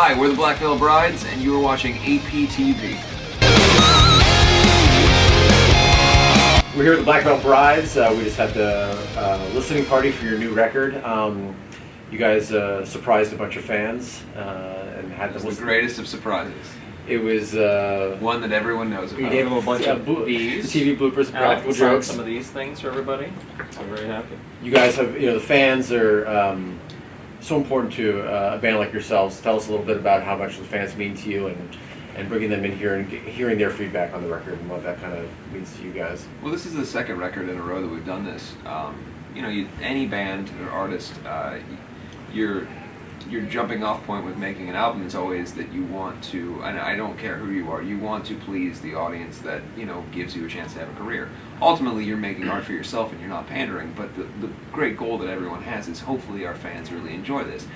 Hi, we're the Black Veil Brides, and you are watching APTV. We're here with the Black Veil Brides. We just had the listening party for your new record. You guys surprised a bunch of fans and had them The greatest of surprises. It was one that everyone knows about. We gave them a bunch of these TV bloopers, practical jokes. Some of these things for everybody. I'm very happy. You guys have, the fans are so important to a band like yourselves. Tell us a little bit about how much the fans mean to you and bringing them in here and hearing their feedback on the record and what that kind of means to you guys. Well, this is the second record in a row that we've done this. Any band or artist, your jumping off point with making an album is always that you want to, and I don't care who you are, you want to please the audience that, gives you a chance to have a career. Ultimately, you're making art for yourself and you're not pandering, but the great goal that everyone has is hopefully our fans really enjoy this.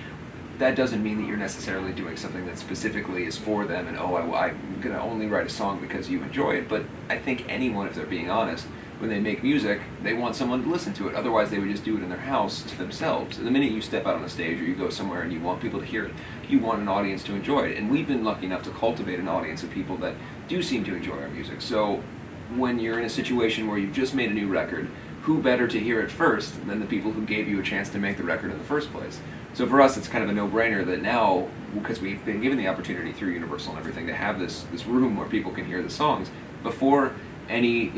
That doesn't mean that you're necessarily doing something that specifically is for them and, I'm going to only write a song because you enjoy it, but I think anyone, if they're being honest, when they make music, they want someone to listen to it. Otherwise, they would just do it in their house to themselves. And the minute you step out on a stage or you go somewhere and you want people to hear it, you want an audience to enjoy it. And we've been lucky enough to cultivate an audience of people that do seem to enjoy our music. So when you're in a situation where you've just made a new record, who better to hear it first than the people who gave you a chance to make the record in the first place? So for us, it's kind of a no-brainer that now, because we've been given the opportunity through Universal and everything to have this room where people can hear the songs, before any,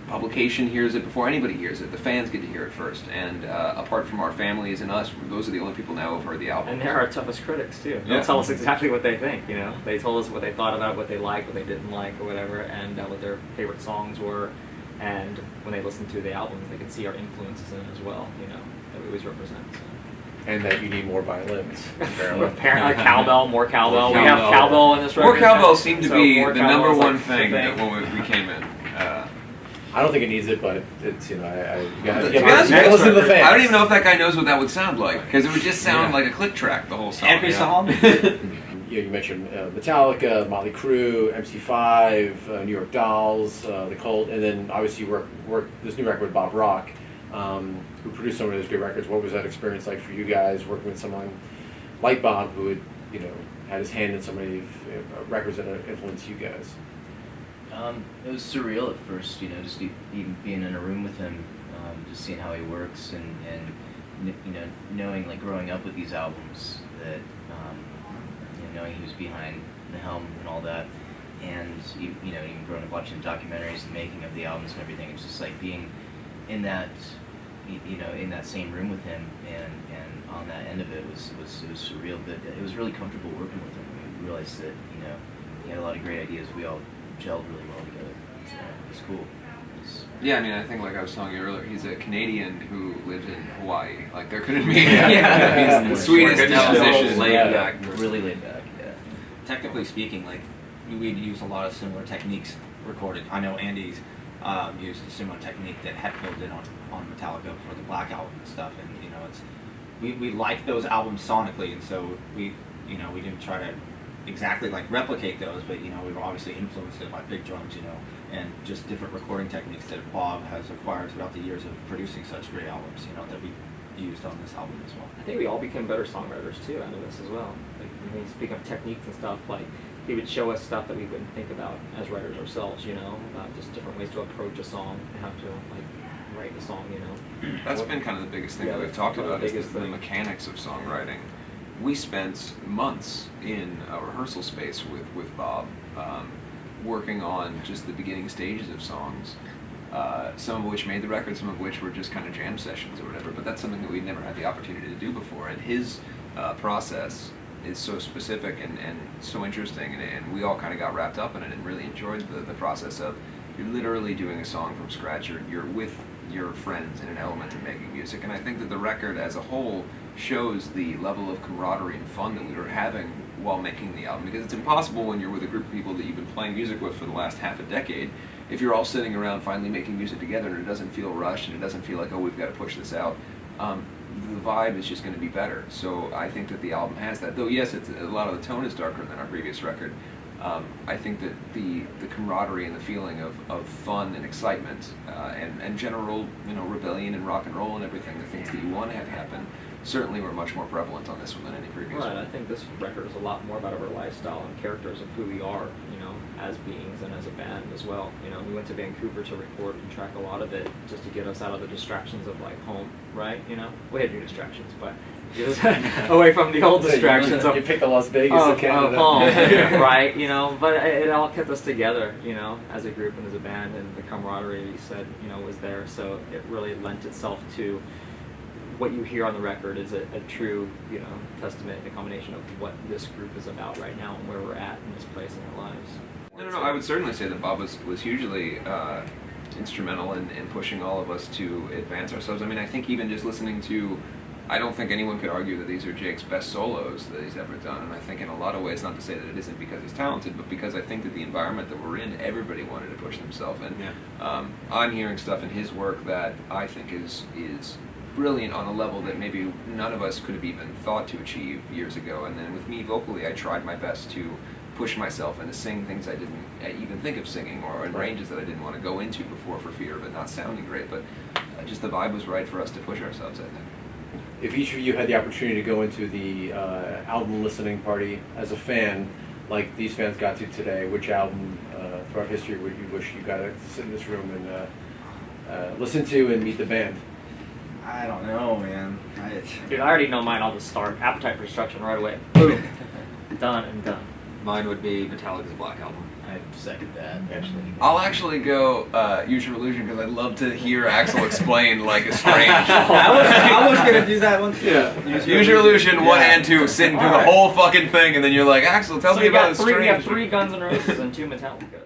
publication hears it, before anybody hears it, the fans get to hear it first. And apart from our families and us, those are the only people now who have heard the album. And they're our toughest critics, too. They'll tell us exactly what they think, They told us what they thought about it, what they liked, what they didn't like, or whatever, and what their favorite songs were. And when they listen to the albums, they can see our influences in it as well, that we always represent. So. And that you need more violins. Apparently, cowbell, more cowbell. We have cowbell in this record. More cowbell seemed to be the number one like thing that when we came in. I don't think it needs it, but it's, you gotta listen to the fans. I don't even know if that guy knows what that would sound like, because it would just sound like a click track, the whole song. Every song. You mentioned Metallica, Mötley Crüe, MC5, New York Dolls, The Cult, and then obviously you work this new record with Bob Rock, who produced some of those great records. What was that experience like for you guys, working with someone like Bob, who had, had his hand in so many records that influenced you guys? It was surreal at first, just even being in a room with him, just seeing how he works and knowing, like, growing up with these albums that, knowing he was behind the helm and all that, and even growing up watching documentaries and making of the albums and everything. It's just like being in that, in that same room with him, and on that end of it was surreal. But it was really comfortable working with him. We realized that he had a lot of great ideas. We all gelled really well together. So it was cool. Yeah, I think, like I was telling you earlier, he's a Canadian who lives in Hawaii. Like, there couldn't be. He's the sweetest musician. Laid back, really laid back. Yeah. Technically speaking, like, we'd use a lot of similar techniques recorded. I know Andy's used a similar technique that Hetfield did on Metallica for the Black Album and stuff, and we like those albums sonically, and so we didn't try to exactly like replicate those, but we were obviously influenced by big drums, and just different recording techniques that Bob has acquired throughout the years of producing such great albums, that we used on this album as well. I think we all became better songwriters too out of this as well. Like, when we speak of techniques and stuff, like, he would show us stuff that we wouldn't think about as writers ourselves, about just different ways to approach a song and how to, like, write a song, That's been kind of the biggest thing that we've talked about, is the mechanics of songwriting. We spent months in a rehearsal space with Bob, working on just the beginning stages of songs, some of which made the record, some of which were just kind of jam sessions or whatever, but that's something that we'd never had the opportunity to do before, and his process is so specific and so interesting, and we all kind of got wrapped up in it and really enjoyed the process of, you're literally doing a song from scratch, you're with your friends in an element of making music, and I think that the record as a whole shows the level of camaraderie and fun that we were having while making the album, because it's impossible when you're with a group of people that you've been playing music with for the last half a decade, if you're all sitting around finally making music together and it doesn't feel rushed and it doesn't feel like, oh, we've got to push this out, the vibe is just going to be better. So I think that the album has that, though yes, a lot of the tone is darker than our previous record. I think that the camaraderie and the feeling of fun and excitement and general rebellion and rock and roll and everything, the things that you want to have happen, certainly were much more prevalent on this one than any previous Right, I one. think this record is a lot more about our lifestyle and characters of who we are, you know, as beings and as a band as well. You know, we went to Vancouver to record and track a lot of it just to get us out of the distractions of like home, right? You know, we had new distractions, but get us away from the old distractions You picked the Las Vegas of of Canada. home, right? You know, but it all kept us together, you know, as a group and as a band, and the camaraderie you said, you know, was there. So it really lent itself to what you hear on the record is a true, you know, testament and a combination of what this group is about right now and where we're at in this place in our lives. No, I would certainly say that Bob was hugely instrumental in pushing all of us to advance ourselves. I mean, I think even just listening to, I don't think anyone could argue that these are Jake's best solos that he's ever done. And I think in a lot of ways, not to say that it isn't because he's talented, but because I think that the environment that we're in, everybody wanted to push themselves. And I'm hearing stuff in his work that I think is brilliant on a level that maybe none of us could have even thought to achieve years ago. And then with me vocally, I tried my best to push myself and to sing things I didn't even think of singing, or in ranges that I didn't want to go into before for fear of it not sounding great. But just the vibe was right for us to push ourselves, I think. If each of you had the opportunity to go into the album listening party as a fan, like these fans got to today, which album throughout history would you wish you got to sit in this room and listen to and meet the band? I don't know, man. Dude, I already know mine. I'll just start. Appetite for Destruction right away. Boom. Done and done. Mine would be Metallica's Black Album. I second that, actually. I'll actually go Use Your Illusion because I'd love to hear Axl explain like a strange. I was gonna do that one too. Yeah. Use Your Illusion 1 and 2, sitting through the whole fucking thing, and then you're like, Axl, tell me about the strange. We have 3 Guns N' Roses and 2 Metallica.